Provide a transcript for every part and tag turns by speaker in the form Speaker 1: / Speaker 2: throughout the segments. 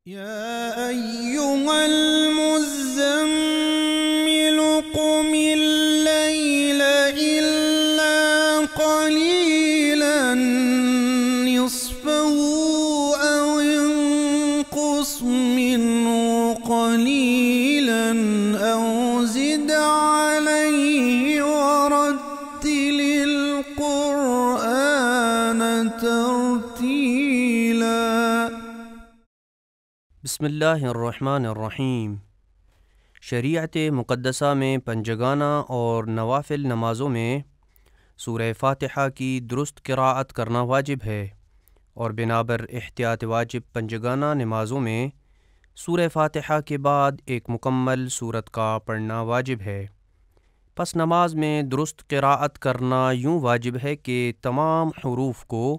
Speaker 1: يا أيها المزمل قم الليل إلا قليلا نصفه أو انقص منه قليلا أو زد عليه ورتل القرآن ترتيلا۔
Speaker 2: بسم اللہ الرحمن الرحیم۔ شریعت مقدسہ میں پنجگانہ اور نوافل نمازوں میں سورہ فاتحہ کی درست قراءت کرنا واجب ہے، اور بنابر احتیاط واجب پنجگانہ نمازوں میں سورہ فاتحہ کے بعد ایک مکمل سورت کا پڑھنا واجب ہے۔ پس نماز میں درست قراءت کرنا یوں واجب ہے کہ تمام حروف کو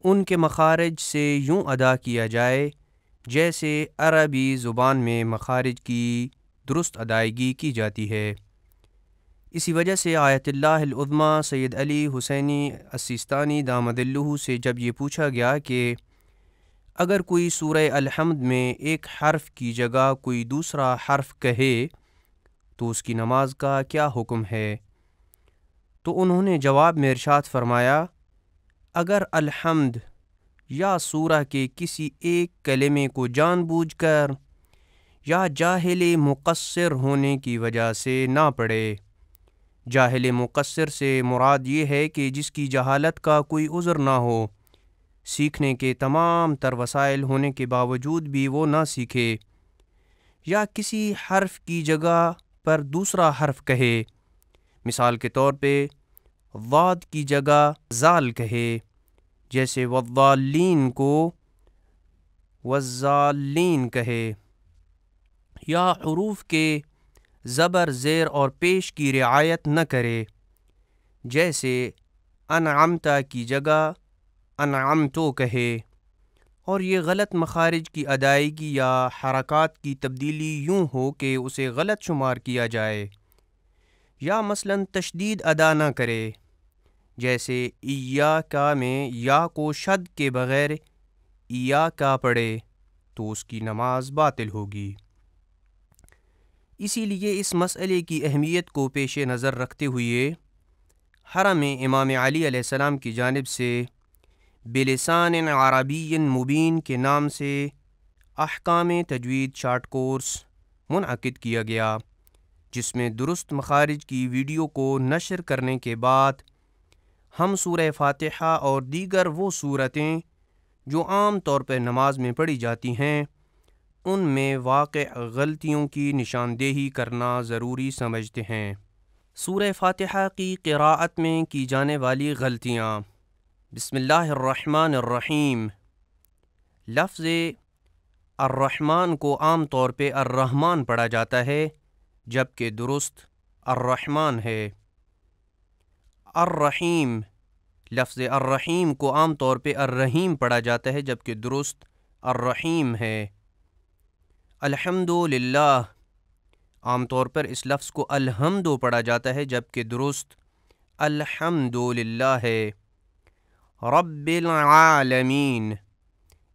Speaker 2: ان کے مخارج سے یوں ادا کیا جائے جیسے عربی زبان میں مخارج کی درست ادائیگی کی جاتی ہے۔ اسی وجہ سے آیت اللہ العظمیٰ سید علی حسینی السیستانی دامد اللہ سے جب یہ پوچھا گیا کہ اگر کوئی سورہ الحمد میں ایک حرف کی جگہ کوئی دوسرا حرف کہے تو اس کی نماز کا کیا حکم ہے، تو انہوں نے جواب میں ارشاد فرمایا، اگر الحمد یا سورہ کے کسی ایک کلمے کو جان بوجھ کر یا جاہل مقصر ہونے کی وجہ سے نہ پڑھے۔ جاہل مقصر سے مراد یہ ہے کہ جس کی جہالت کا کوئی عذر نہ ہو، سیکھنے کے تمام تر وسائل ہونے کے باوجود بھی وہ نہ سیکھے، یا کسی حرف کی جگہ پر دوسرا حرف کہے، مثال کے طور پہ ضاد کی جگہ زال کہے، جیسے والضالین کو والضالین کہے، یا حروف کے زبر زیر اور پیش کی رعایت نہ کرے، جیسے انعمت کی جگہ انعمتو کہے، اور یہ غلط مخارج کی ادائیگی یا حرکات کی تبدیلی یوں ہو کہ اسے غلط شمار کیا جائے، یا مثلاً تشدید ادا نہ کرے، جیسے ایاکا میں یا کو شد کے بغیر ایاکا پڑھے تو اس کی نماز باطل ہوگی۔ اسی لیے اس مسئلے کی اہمیت کو پیش نظر رکھتے ہوئے حرم امام علی علیہ السلام کی جانب سے بلسان عربی مبین کے نام سے احکام تجوید شارٹ کورس منعقد کیا گیا، جس میں درست مخارج کی ویڈیو کو نشر کرنے کے بعد ہم سورہ فاتحہ اور دیگر وہ سورتیں جو عام طور پر نماز میں پڑھی جاتی ہیں ان میں واقع غلطیوں کی نشاندہی کرنا ضروری سمجھتے ہیں۔ سورہ فاتحہ کی قراءت میں کی جانے والی غلطیاں۔ بسم اللہ الرحمن الرحیم۔ لفظ الرحمن کو عام طور پہ الرحمن پڑھا جاتا ہے جبکہ درست الرحمن ہے۔ الرحیم، لفظ الرحیم کو عام طور پہ الرحیم پڑھا جاتا ہے جبکہ درست الرحیم ہے۔ الحمد للہ، عام طور پر اس لفظ کو الحمد پڑھا جاتا ہے جبکہ درست الحمد للہ ہے۔ رب العالمین،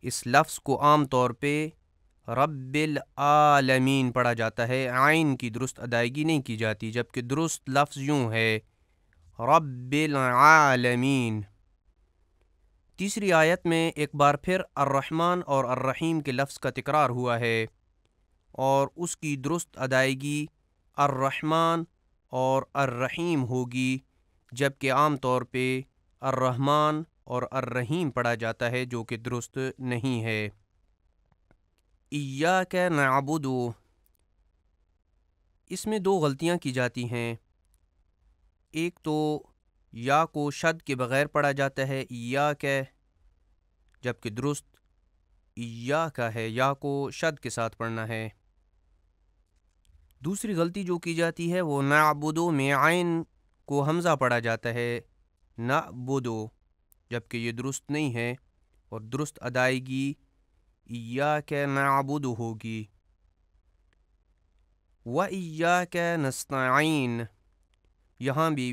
Speaker 2: اس لفظ کو عام طور پہ رب العالمین پڑھا جاتا ہے، عین کی درست ادائیگی نہیں کی جاتی جبکہ درست لفظ یوں ہے رب العالمین۔ تیسری آیت میں ایک بار پھر الرحمن اور الرحیم کے لفظ کا تکرار ہوا ہے، اور اس کی درست ادائیگی الرحمن اور الرحیم ہوگی جبکہ عام طور پہ الرحمن اور الرحیم پڑھا جاتا ہے جو کہ درست نہیں ہے۔ ایاک نعبد، اس میں دو غلطیاں کی جاتی ہیں۔ ایک تو یا کو شد کے بغیر پڑھا جاتا ہے ایاک، جبکہ درست ایاک ہے، یا کو شد کے ساتھ پڑھنا ہے۔ دوسری غلطی جو کی جاتی ہے وہ نعبدو میں عین کو حمزہ پڑھا جاتا ہے نعبدو، جبکہ یہ درست نہیں ہے، اور درست ادائیگی ایاک نعبد ہوگی۔ وَإِيَّاكَ نَسْتَعِينُ، یہاں بھی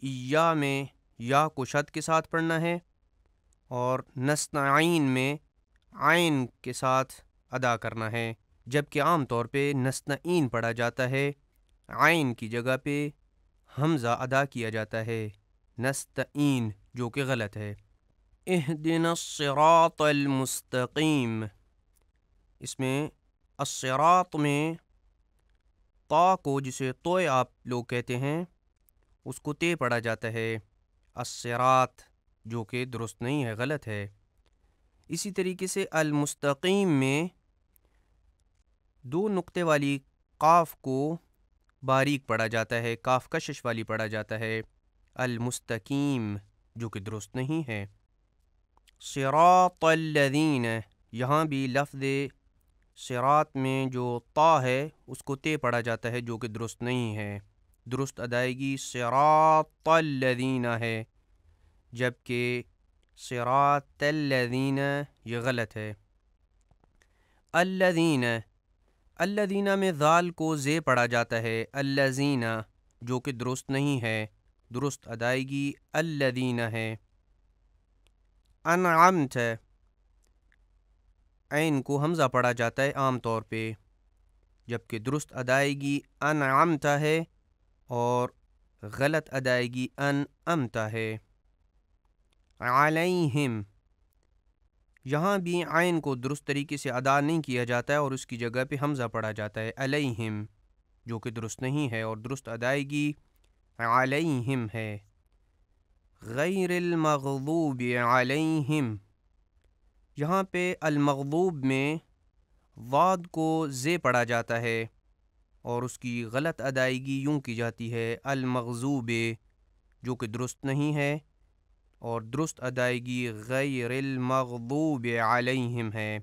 Speaker 2: ایا میں یا کو شد کے ساتھ پڑھنا ہے، اور نستعین میں عین کے ساتھ ادا کرنا ہے، جبکہ عام طور پہ نستعین پڑھا جاتا ہے، عین کی جگہ پہ حمزہ ادا کیا جاتا ہے، نستعین، جو کہ غلط ہے۔ اہدنا الصراط المستقیم، اس میں الصراط میں طا کو، جسے توئے آپ لوگ کہتے ہیں، اس کو تے پڑھا جاتا ہے، الصراط، جو کہ درست نہیں ہے، غلط ہے۔ اسی طریقے سے المستقیم میں دو نقطے والی قاف کو باریک پڑھا جاتا ہے، کاف کشش والی پڑھا جاتا ہے، المستقیم، جو کہ درست نہیں ہے۔ صراط الذین، یہاں بھی لفظ صراط میں جو طا ہے اس کو تے پڑھا جاتا ہے، جو کہ درست نہیں ہے۔ درست ادائیگی صراط الذین ہے، جبکہ صراط الذین یہ غلط ہے۔ الذین، الذین میں ذال کو زے پڑھا جاتا ہے، الذین، جو کہ درست نہیں ہے۔ درست ادائیگی الذین ہے۔ انعمت، عین کو حمزہ پڑھا جاتا ہے عام طور پہ، جبکہ درست ادائیگی انعمت ہے اور غلط ادائیگی انعمت ہے۔ علیہم، یہاں بھی عین کو درست طریقے سے ادا نہیں کیا جاتا ہے اور اس کی جگہ پہ حمزہ پڑھا جاتا ہے، علیہم، جو کہ درست نہیں ہے، اور درست ادائیگی علیہم ہے۔ غیر المغضوب علیہم، یہاں پہ المغضوب میں ضاد کو زے پڑھا جاتا ہے اور اس کی غلط ادائیگی یوں کی جاتی ہے المغضوب، جو کہ درست نہیں ہے، اور درست ادائیگی غیر المغضوب علیہم ہے۔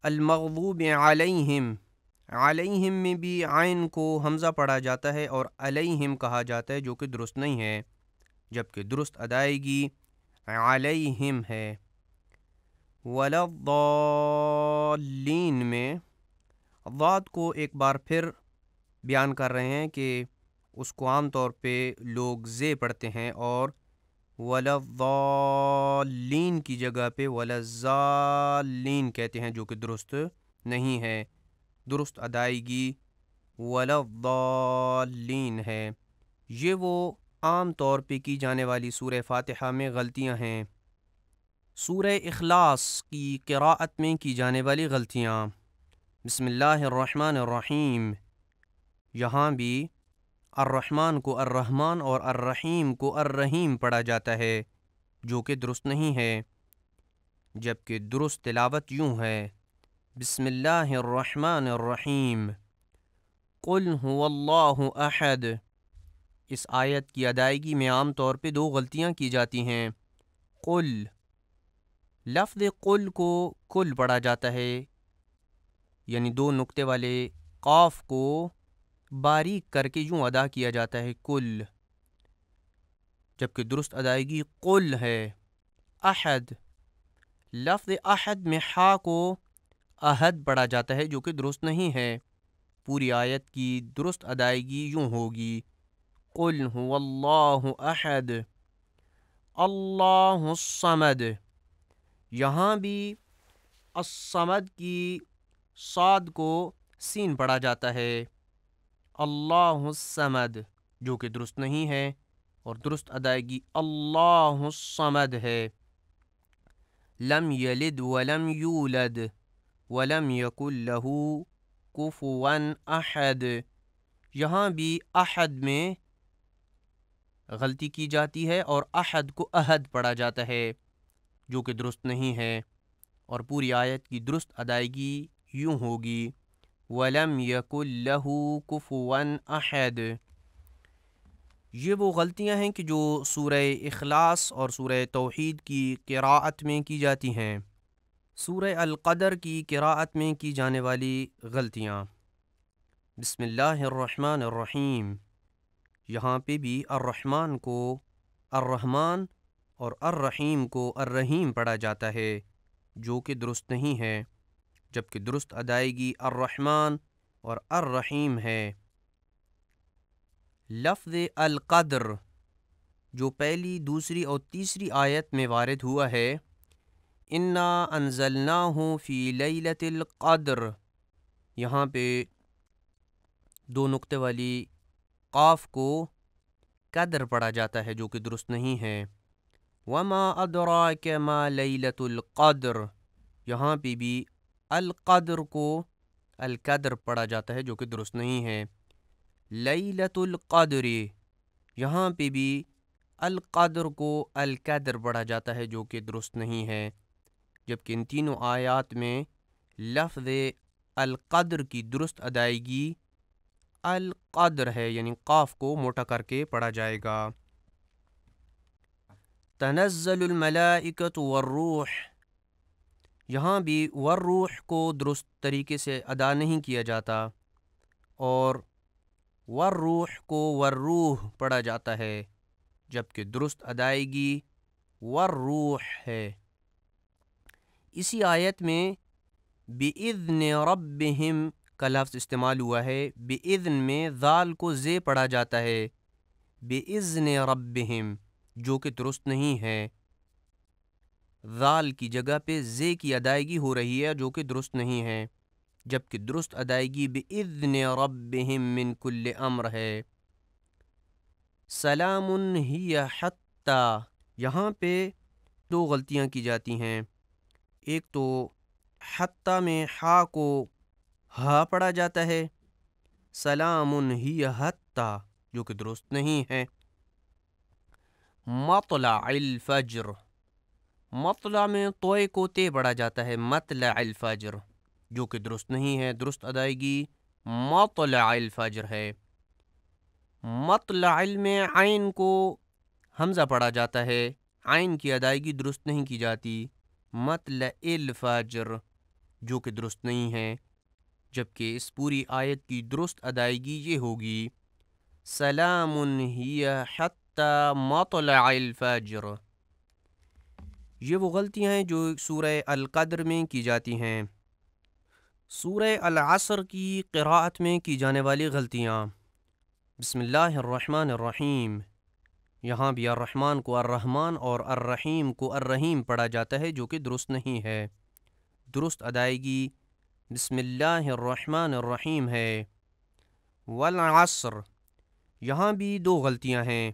Speaker 2: المغضوب علیہم، علیہم میں بھی عین کو حمزہ پڑھا جاتا ہے اور علیہم کہا جاتا ہے، جو کہ درست نہیں ہے، جبکہ درست ادائیگی علیہم ہے۔ ولا الضالین میں ضاد کو ایک بار پھر بیان کر رہے ہیں کہ اس کو عام طور پہ لوگ زے پڑھتے ہیں اور ولا الضالین کی جگہ پہ ولا الضالین کہتے ہیں، جو کہ درست نہیں ہے۔ درست ادائیگی ولا الضالین ہے۔ یہ وہ عام طور پہ کی جانے والی سورہ فاتحہ میں غلطیاں ہیں۔ سورہ اخلاص کی قراءت میں کی جانے والی غلطیاں۔ بسم اللہ الرحمن الرحیم، یہاں بھی الرحمن کو الرحمن اور الرحیم کو الرحیم پڑھا جاتا ہے، جو کہ درست نہیں ہے، جبکہ درست تلاوت یوں ہے، بسم اللہ الرحمن الرحیم، قل هو اللہ احد۔ اس آیت کی ادائیگی میں عام طور پہ دو غلطیاں کی جاتی ہیں۔ قل، لفظ قل کو کل پڑھا جاتا ہے، یعنی دو نقطے والے قاف کو باریک کر کے یوں ادا کیا جاتا ہے کل، جبکہ درست ادائیگی قل ہے۔ احد، لفظ احد میں حا کو احد پڑھا جاتا ہے، جو کہ درست نہیں ہے۔ پوری آیت کی درست ادائیگی یوں ہوگی، قل هو اللہ احد اللہ الصمد۔ یہاں بھی الصمد کی صاد کو سین پڑھا جاتا ہے، اللہ الصمد، جو کہ درست نہیں ہے، اور درست ادائیگی اللہ الصمد ہے۔ لم یلد ولم یولد ولم یکن لہ کفوا احد، یہاں بھی احد میں غلطی کی جاتی ہے اور احد کو احد پڑھا جاتا ہے، جو کہ درست نہیں ہے، اور پوری آیت کی درست ادائیگی یوں ہوگی، وَلَمْ يَكُنْ لَهُ كُفُوًا أَحَدٌ۔ یہ وہ غلطیاں ہیں کہ جو سورہ اخلاص اور سورہ توحید کی قراءت میں کی جاتی ہیں۔ سورہ القدر کی قراءت میں کی جانے والی غلطیاں۔ بسم اللہ الرحمن الرحیم، یہاں پہ بھی الرحمن کو الرحمن اور الرحیم کو الرحیم پڑھا جاتا ہے، جو کہ درست نہیں ہے، جبکہ درست ادائیگی الرحمن اور الرحیم ہے۔ لفظ القدر جو پہلی، دوسری اور تیسری آیت میں وارد ہوا ہے، انا انزلناہ فی لیلۃ القدر، یہاں پہ دو نقطے والی قاف کو قدر پڑھا جاتا ہے جو کہ درست نہیں ہے۔ وما ادراک ما لیلۃ القدر، یہاں پہ بھی القدر کو القدر پڑھا جاتا ہے جو کہ درست نہیں ہے۔ لیلۃ القدر، یہاں پہ بھی القدر کو القدر پڑھا جاتا ہے جو کہ درست نہیں ہے، جبکہ ان تینوں آیات میں لفظ القدر کی درست ادائیگی القدر ہے، یعنی قاف کو موٹا کر کے پڑھا جائے گا۔ تنزل الملائکۃ والروح، یہاں بھی والروح کو درست طریقے سے ادا نہیں کیا جاتا اور والروح کو والروح پڑھا جاتا ہے، جبکہ درست ادائیگی والروح ہے۔ اسی آیت میں بِإِذْنِ رَبِّهِمْ کا لفظ استعمال ہوا ہے۔ بِإِذْن میں ذال کو زے پڑھا جاتا ہے، بِإِذْنِ رَبِّهِمْ جو کہ درست نہیں ہے، ذال کی جگہ پہ زے کی ادائیگی ہو رہی ہے جو کہ درست نہیں ہے، جبکہ درست ادائیگی بِإِذْنِ رَبِّهِمْ مِنْ كُلِّ امر ہے۔ سلام ہی حتی، یہاں پہ دو غلطیاں کی جاتی ہیں، ایک تو حتی میں ہا کو ہا پڑھا جاتا ہے، سلام ہی حتی جو کہ درست نہیں ہے۔ مطلع الفجر، مطلع میں توئے کو تے پڑھا جاتا ہے، مطلع الفجر جو کہ درست نہیں ہے، درست ادائیگی مطلع الفجر ہے۔ مطلع میں عین کو حمزہ پڑھا جاتا ہے، عین کی ادائیگی درست نہیں کی جاتی، مطلع الفجر جو کہ درست نہیں ہے، جبکہ اس پوری آیت کی درست ادائیگی یہ ہوگی سلام ہی حتی مطلع الفجر۔ یہ وہ غلطیاں ہیں جو سورہ القدر میں کی جاتی ہیں۔ سورہ العصر کی قراءت میں کی جانے والی غلطیاں، بسم اللہ الرحمن الرحیم، یہاں بھی الرحمن کو الرحمن اور الرحیم کو الرحیم پڑھا جاتا ہے جو کہ درست نہیں ہے، درست ادائیگی بسم اللہ الرحمن الرحیم ہے۔ والعصر، یہاں بھی دو غلطیاں ہیں،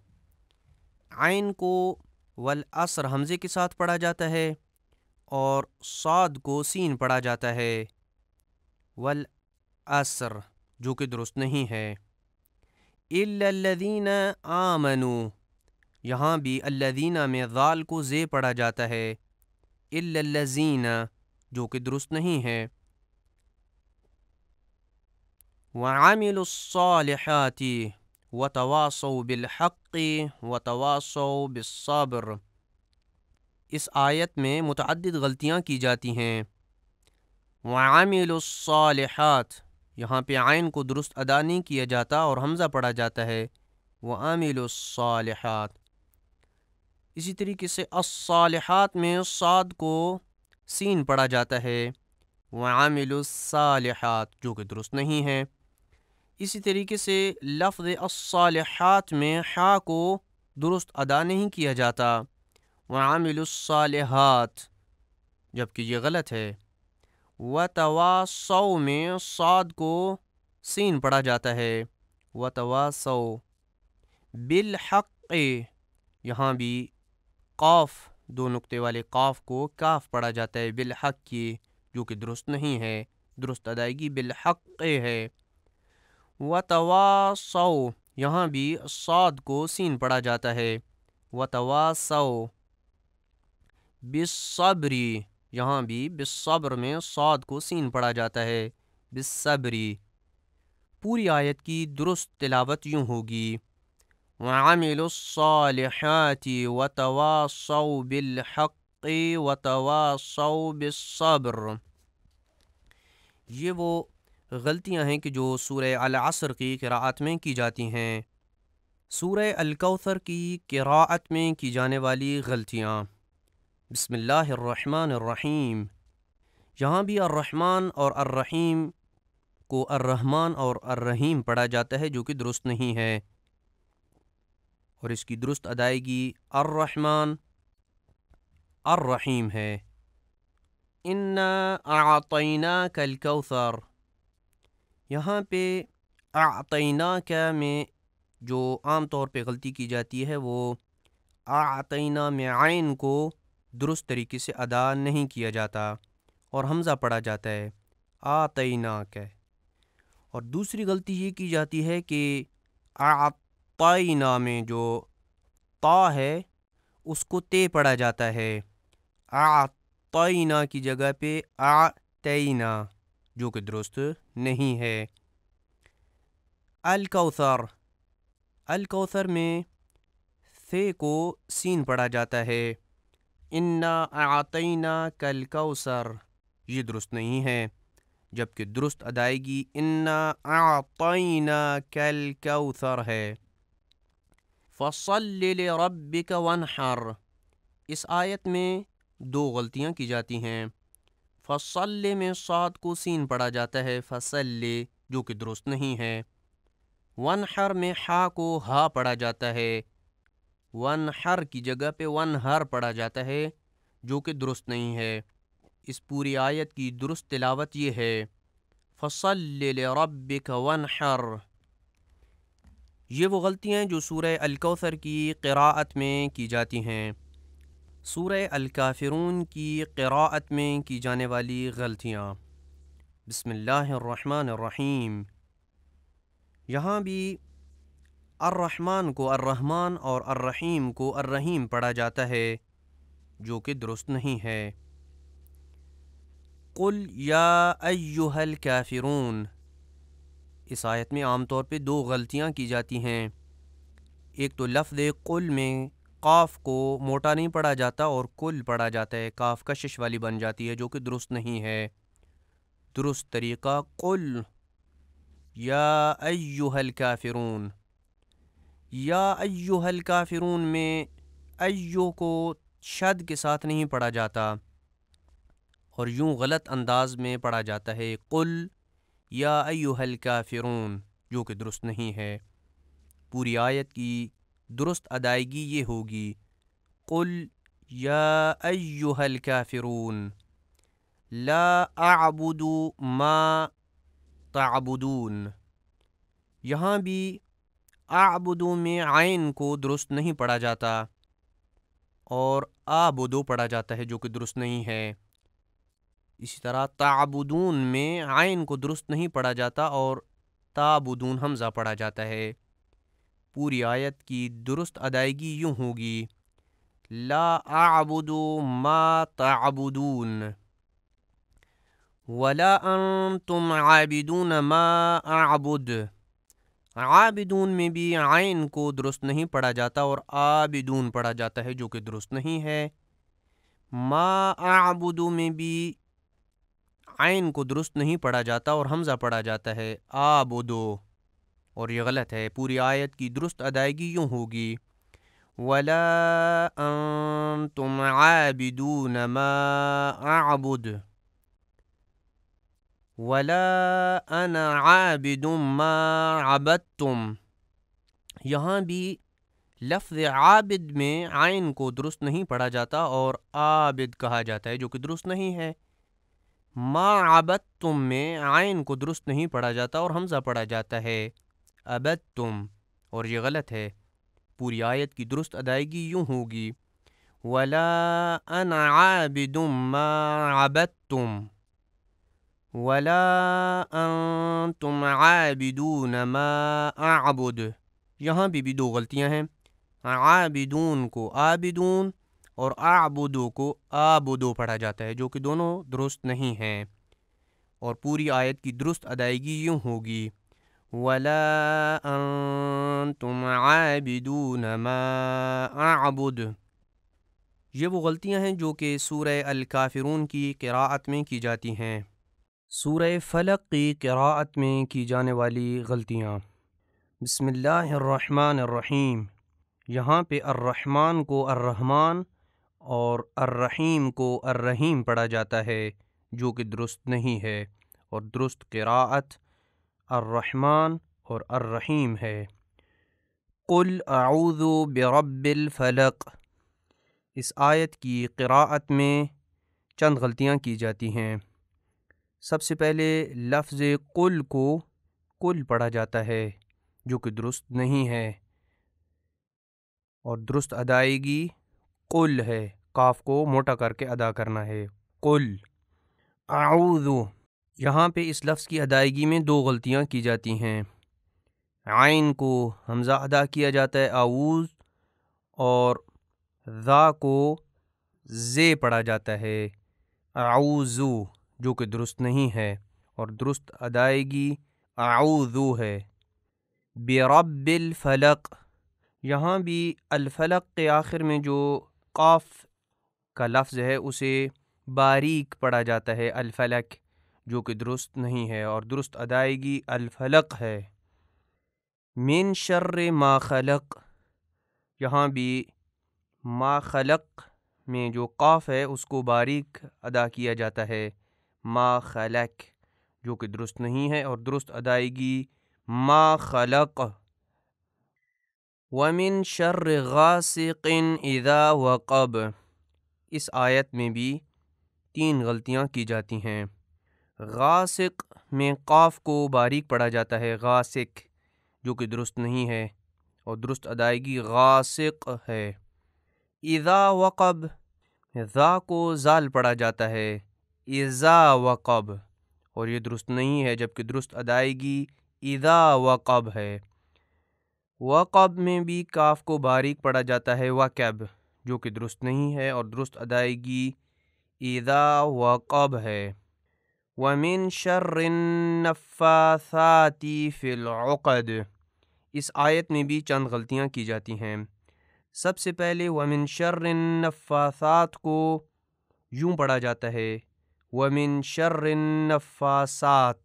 Speaker 2: عین کو والعصر حمزے کے ساتھ پڑھا جاتا ہے اور صاد کو سین پڑھا جاتا ہے، والعصر جو کہ درست نہیں ہے۔ الا الذین آمنوا، یہاں بھی الذین میں ذال کو زے پڑھا جاتا ہے، الا الذین جو کہ درست نہیں ہے۔ وعملوا الصالحات وتواصوا بالحق وتواصوا بالصبر، اس آیت میں متعدد غلطیاں کی جاتی ہیں۔ وعملوا الصالحات، یہاں پہ عین کو درست ادا نہیں کیا جاتا اور حمزہ پڑھا جاتا ہے، وعملوا الصالحات۔ اسی طریقے سے الصالحات میں صاد کو سین پڑھا جاتا ہے، وعملوا الصالحات جو کہ درست نہیں ہے۔ اسی طریقے سے لفظ الصالحات میں حا کو درست ادا نہیں کیا جاتا، وعملوا الصالحات، جبکہ یہ غلط ہے۔ وتواصوا میں صاد کو سین پڑھا جاتا ہے، وتواصوا بالحق، یہاں بھی قاف دو نقطے والے قاف کو کاف پڑھا جاتا ہے بالحق کی، جو کہ درست نہیں ہے، درست ادائیگی بالحق ہے۔ وتواصوا، یہاں بھی صاد کو سین پڑھا جاتا ہے، وتواصوا بالصبر، یہاں بھی بالصبر میں صاد کو سین پڑھا جاتا ہے، بالصبر۔ پوری آیت کی درست تلاوت یوں ہوگی وَعَمِلُوا الصَّالِحَاتِ وَتَوَاصَوْا بِالْحَقِّ وَتَوَاصَوْا بِالصَّبْرِ۔ یہ وہ غلطیاں ہیں کہ جو سورہ العصر کی قراءت میں کی جاتی ہیں۔ سورہ الکوثر کی قراءت میں کی جانے والی غلطیاں، بسم اللہ الرحمن الرحیم، یہاں بھی الرحمن اور الرحیم کو الرحمن اور الرحیم پڑھا جاتا ہے جو کہ درست نہیں ہے، اور اس کی درست ادائیگی الرحمن الرحیم ہے۔ انا اعطیناک الکوثر، یہاں پہ اعطیناک میں جو عام طور پہ غلطی کی جاتی ہے وہ اعطینا میں عین کو درست طریقے سے ادا نہیں کیا جاتا اور حمزہ پڑھا جاتا ہے اعطیناک۔ اور دوسری غلطی یہ کی جاتی ہے کہ اعطینا میں جو تا ہے اس کو تے پڑھا جاتا ہے، اعطینا کی جگہ پہ اعطینا، جو کہ درست نہیں ہے۔ الکوثر، الکوثر میں ثے کو سین پڑھا جاتا ہے، انا اعطیناک الکوثر، یہ درست نہیں ہے، جبکہ درست ادائیگی انا اعطیناک الکوثر ہے۔ فصل لربک وانحر، اس آیت میں دو غلطیاں کی جاتی ہیں۔ فصل میں صاد کو سین پڑھا جاتا ہے فصل، جو کہ درست نہیں ہے۔ وانحر میں حا کو ہا پڑھا جاتا ہے، وانحر کی جگہ پہ وانحر پڑھا جاتا ہے، جو کہ درست نہیں ہے۔ اس پوری آیت کی درست تلاوت یہ ہے فصل لربک وانحر۔ یہ وہ غلطیاں ہیں جو سورہ الکوثر کی قراءت میں کی جاتی ہیں۔ سورہ الکافرون کی قراءت میں کی جانے والی غلطیاں۔ بسم اللہ الرحمن الرحیم، یہاں بھی الرحمن کو الرحمن اور الرحیم کو الرحیم پڑھا جاتا ہے، جو کہ درست نہیں ہے۔ قل یا ایہا الکافرون، اس آیت میں عام طور پہ دو غلطیاں کی جاتی ہیں۔ ایک تو لفظ قل میں قاف کو موٹا نہیں پڑھا جاتا اور کل پڑھا جاتا ہے، کاف کشش والی بن جاتی ہے، جو کہ درست نہیں ہے۔ درست طریقہ قل یا ایہا الکافرون۔ یا ایہا الکافرون میں ایو کو شد کے ساتھ نہیں پڑھا جاتا اور یوں غلط انداز میں پڑھا جاتا ہے قل یا ایہا الکافرون، جو کہ درست نہیں ہے۔ پوری آیت کی درست ادائیگی یہ ہوگی قل یا ایہا الکافرون لا اعبد ما تعبدون۔ یہاں بھی اعبدو میں عین کو درست نہیں پڑھا جاتا اور آبدو پڑھا جاتا ہے، جو کہ درست نہیں ہے۔ اسی طرح تعبدون میں عین کو درست نہیں پڑھا جاتا اور تعبدون حمزہ پڑھا جاتا ہے۔ پوری آیت کی درست ادائیگی یوں ہوگی لا اعبد ما تعبدون ولا انتم عابدون ما اعبد۔ عابدون میں بھی عین کو درست نہیں پڑھا جاتا اور عابدون پڑھا جاتا ہے، جو کہ درست نہیں ہے۔ ما اعبد میں بھی عین کو درست نہیں پڑھا جاتا اور حمزہ پڑھا جاتا ہے آبدو، اور یہ غلط ہے۔ پوری آیت کی درست ادائیگی یوں ہوگی ولا انتم عابدون ما اعبد ولا انا عابد ما عبدتم۔ یہاں بھی لفظ عابد میں عین کو درست نہیں پڑھا جاتا اور عابد کہا جاتا ہے، جو کہ درست نہیں ہے۔ ما عبدتم میں عین کو درست نہیں پڑھا جاتا اور حمزہ پڑھا جاتا ہے عبدتم، اور یہ غلط ہے۔ پوری آیت کی درست ادائیگی یوں ہوگی ولا انا عابد ما عبدتم ولا انتم عابدون ما اعبد۔ یہاں بھی دو غلطیاں ہیں، عابدون کو عابدون اور اعبدو کو آبدو پڑھا جاتا ہے، جو کہ دونوں درست نہیں ہیں۔ اور پوری آیت کی درست ادائیگی یوں ہوگی ولا انتم عابدون ما اعبد۔ یہ وہ غلطیاں ہیں جو کہ سورہ الکافرون کی قراءت میں کی جاتی ہیں۔ سورہ فلق کی قراءت میں کی جانے والی غلطیاں۔ بسم اللہ الرحمن الرحیم، یہاں پہ الرحمن کو الرحمن اور الرحیم کو الرحیم پڑھا جاتا ہے، جو کہ درست نہیں ہے، اور درست قراءت الرحمن اور الرحیم ہے۔ قل اعوذ برب الفلق، اس آیت کی قراءت میں چند غلطیاں کی جاتی ہیں۔ سب سے پہلے لفظ قل کو کل پڑھا جاتا ہے جو کہ درست نہیں ہے، اور درست ادائیگی قل ہے، کاف کو موٹا کر کے ادا کرنا ہے، قل۔ اعوذ، یہاں پہ اس لفظ کی ادائیگی میں دو غلطیاں کی جاتی ہیں۔ عین کو حمزہ ادا کیا جاتا ہے اعوذ، اور ذا کو زے پڑھا جاتا ہے اعوذ، جو کہ درست نہیں ہے، اور درست ادائیگی اعوذ ہے۔ برب الفلق، یہاں بھی الفلق کے آخر میں جو قاف کا لفظ ہے اسے باریک پڑھا جاتا ہے الفلق، جو کہ درست نہیں ہے، اور درست ادائیگی الفلق ہے۔ من شر ما خلق، یہاں بھی ما خلق میں جو قاف ہے اس کو باریک ادا کیا جاتا ہے ما خلق، جو کہ درست نہیں ہے، اور درست ادائیگی ما خلق۔ وَمِن شَرِّ غَاسِقٍ إِذَا وَقَبَ، اس آیت میں بھی 3 غلطیاں کی جاتی ہیں۔ غاسق میں قاف کو باریک پڑھا جاتا ہے غاسق، جو کہ درست نہیں ہے، اور درست ادائیگی غاسق ہے۔ اذا وقب، ذا کو زال پڑھا جاتا ہے اذا وقب، اور یہ درست نہیں ہے، جبکہ درست ادائیگی اذا وقب ہے۔ وقب میں بھی کاف کو باریک پڑھا جاتا ہے وقب، جو کہ درست نہیں ہے، اور درست ادائیگی اذا وقب ہے۔ وَمِن شَرِّ النَّفَّاثَاتِ فِي الْعُقَدِ، اس آیت میں بھی چند غلطیاں کی جاتی ہیں۔ سب سے پہلے وَمِن شَرِّ النَّفَّاثَات کو یوں پڑھا جاتا ہے وَمِن شَرِّ النَّفَّاسَات،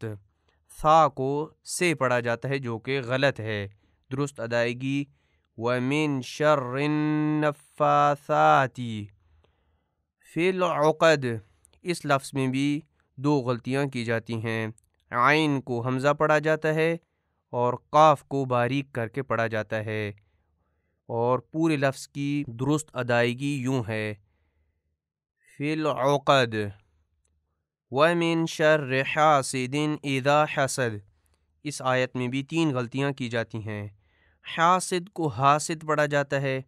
Speaker 2: ثا کو سے پڑھا جاتا ہے جو کہ غلط ہے، درست ادائیگی وَمِن شَرِّ النَّفَّاثَاتِ فِي الْعُقَدِ۔ اس لفظ میں بھی 2 غلطیاں کی جاتی ہیں، عین کو حمزہ پڑھا جاتا ہے اور قاف کو باریک کر کے پڑھا جاتا ہے، اور پورے لفظ کی درست ادائیگی یوں ہے فِي الْعُقَدِ۔ وَمِن شَرِّ حَاسِدٍ إِذَا حَسَدَ، اس آیت میں بھی 3 غلطیاں کی جاتی ہیں۔ حاسد کو حاسد پڑھا جاتا ہے،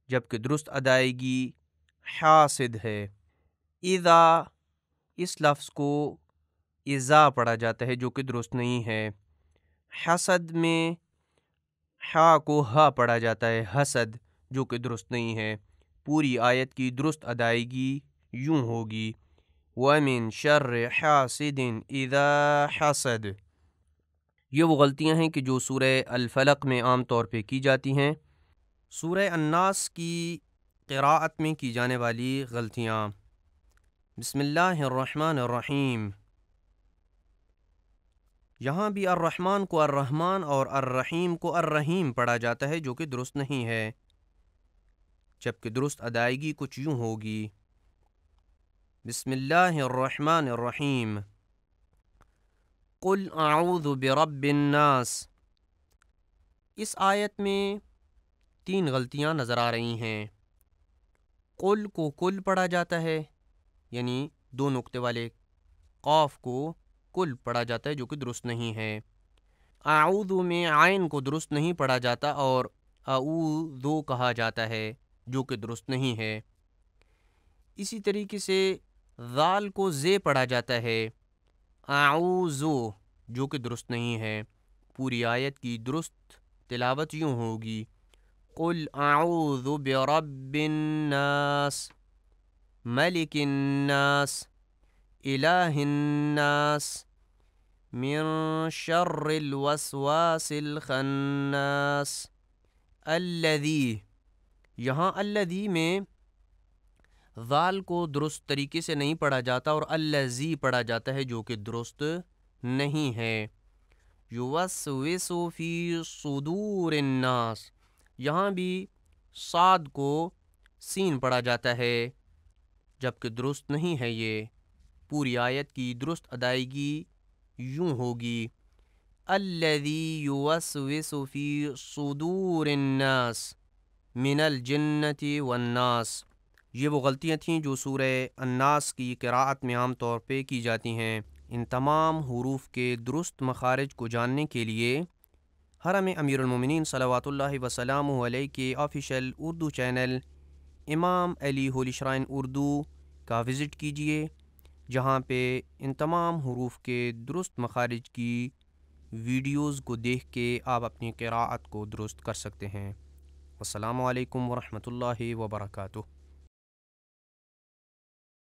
Speaker 2: جبکہ درست ادائیگی حاسد ہے۔ اذا، اس لفظ کو اذا پڑھا جاتا ہے جو کہ درست نہیں ہے۔ حسد میں حا کو ہا پڑھا جاتا ہے حسد، جو کہ درست نہیں ہے۔ پوری آیت کی درست ادائیگی یوں ہوگی وَمِن شَرِّ حَاسِدٍ إِذَا حَسَدَ۔ یہ وہ غلطیاں ہیں کہ جو سورہ الفلق میں عام طور پہ کی جاتی ہیں۔ سورہ الناس کی قراءت میں کی جانے والی غلطیاں۔ بسم اللہ الرحمن الرحیم، یہاں بھی الرحمن کو الرحمن اور الرحیم کو الرحیم پڑھا جاتا ہے جو کہ درست نہیں ہے، جبکہ درست ادائیگی کچھ یوں ہوگی بسم اللہ الرحمن الرحیم قل اعوذ برب الناس۔ اس آیت میں 3 غلطیاں نظر آ رہی ہیں۔ قل کو کل پڑھا جاتا ہے، یعنی 2 نقطے والے قاف کو کل پڑھا جاتا ہے جو کہ درست نہیں ہے۔ اعوذ میں عین کو درست نہیں پڑھا جاتا اور اعوذ کہا جاتا ہے جو کہ درست نہیں ہے۔ اسی طریقے سے ذال کو زے پڑھا جاتا ہے اعوذ، جو کہ درست نہیں ہے۔ پوری آیت کی درست تلاوت یوں ہوگی قل اعوذ برب الناس ملک الناس الہ الناس من شر الوسواس الخناس الذی، یہاں الذی میں ذال کو درست طریقے سے نہیں پڑھا جاتا اور الذی پڑھا جاتا ہے جو کہ درست نہیں ہے۔ یوسوس فی صدور الناس، یہاں بھی صاد کو سین پڑھا جاتا ہے جبکہ درست نہیں ہے۔ یہ پوری آیت کی درست ادائیگی یوں ہوگی الذی یوسوس فی صدور الناس من الجنۃ والناس یہ وہ غلطیاں تھیں جو سورہ الناس کی قراءت میں عام طور پہ کی جاتی ہیں۔ ان تمام حروف کے درست مخارج کو جاننے کے لیے حرم امیر المومنین صلوات اللہ وسلامہ علیہ کے آفیشیل اردو چینل امام علی ہولی شرائن اردو کا وزٹ کیجئے، جہاں پہ ان تمام حروف کے درست مخارج کی ویڈیوز کو دیکھ کے آپ اپنی قراءت کو درست کر سکتے ہیں۔ السلام علیکم ورحمۃ اللہ وبرکاتہ۔